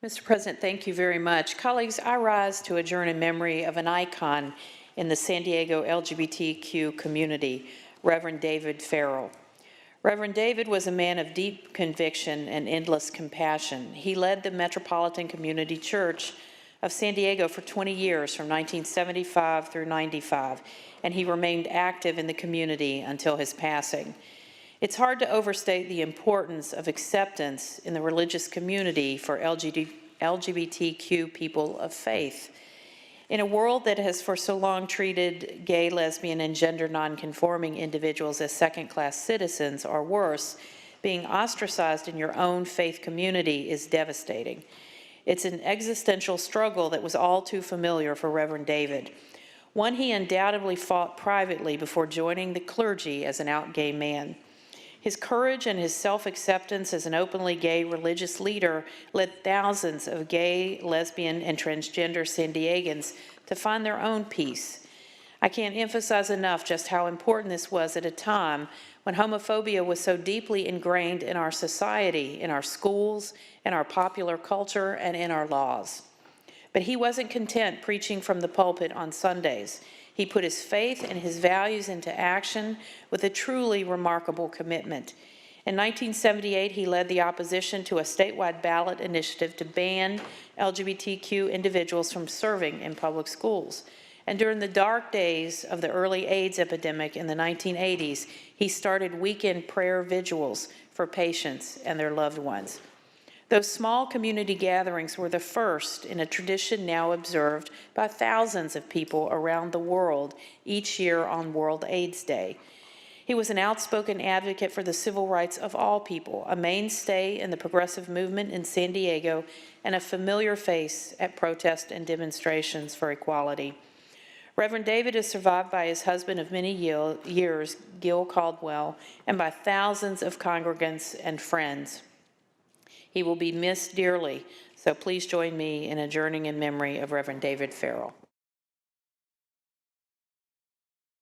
Mr. President, thank you very much. Colleagues, I rise to adjourn in memory of an icon in the San Diego LGBTQ community, Reverend David Farrell. Reverend David was a man of deep conviction and endless compassion. He led the Metropolitan Community Church of San Diego for 20 years, from 1975 through 95, and he remained active in the community until his passing. It's hard to overstate the importance of acceptance in the religious community for LGBTQ people of faith. In a world that has for so long treated gay, lesbian, and gender nonconforming individuals as second-class citizens or worse, being ostracized in your own faith community is devastating. It's an existential struggle that was all too familiar for Reverend David, one he undoubtedly fought privately before joining the clergy as an out gay man. His courage and his self-acceptance as an openly gay religious leader led thousands of gay, lesbian, and transgender San Diegans to find their own peace. I can't emphasize enough just how important this was at a time when homophobia was so deeply ingrained in our society, in our schools, in our popular culture, and in our laws. But he wasn't content preaching from the pulpit on Sundays. He put his faith and his values into action with a truly remarkable commitment. In 1978, he led the opposition to a statewide ballot initiative to ban LGBTQ individuals from serving in public schools. And during the dark days of the early AIDS epidemic in the 1980s, he started weekend prayer vigils for patients and their loved ones. Those small community gatherings were the first in a tradition now observed by thousands of people around the world each year on World AIDS Day. He was an outspoken advocate for the civil rights of all people, a mainstay in the progressive movement in San Diego, and a familiar face at protests and demonstrations for equality. Reverend David is survived by his husband of many years, Gil Caldwell, and by thousands of congregants and friends. He will be missed dearly, so please join me in adjourning in memory of Reverend David Farrell.